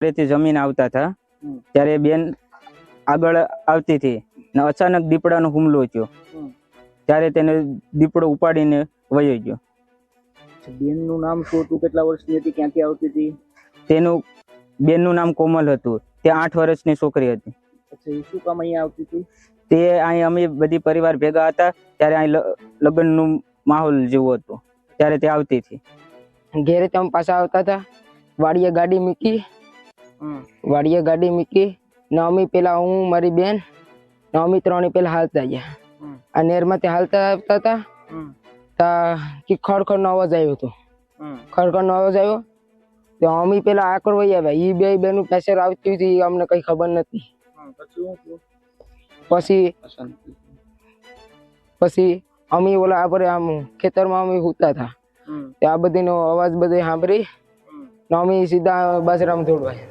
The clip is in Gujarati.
થી જમીન આવતા હતા ત્યારે બેન આગળ આવતી હતી ને અચાનક દીપડાનો હુમલો થયો ત્યારે તેને દીપડો ઉપાડીને વયો ગયો. બેનનું નામ શું હતું? કેટલા વર્ષની હતી? ક્યાંથી આવતી હતી? તેનું બેનનું નામ કોમલ હતું. તે 8 વર્ષની છોકરી હતી. અચ્છા, એ શું કામ અહીંયા આવતી હતી? તે અહીં અમે બધી પરિવાર ભેગા હતા ત્યારે અહીં લગ્નનું માહોલ જેવું હતું ત્યારે તે આવતી હતી. ઘેરે તમે પાછા આવતા હતા, વાડીએ ગાડી મૂકી ને અમે પેલા હું મારી બેન ને અમે ત્રણે પેલા હાલતા ગયા. આ નેરમાંથી હાલતા આવતા હતા તા કે ખડખડ નો અવાજ આવ્યો હતો. ખડખડ નો અવાજ આવ્યો તો અમે પેલા આકડ વહી આવ્યા. એ બે બેનું પેસર આવતી હતી અમને કઈ ખબર નથી. પછી અમે ઓલા આપણે આમ ખેતરમાં અમે સૂતા હતા. આ બધીનો અવાજ બધે સાંભળી અમે સીધા બાજરામાં દોડવાય.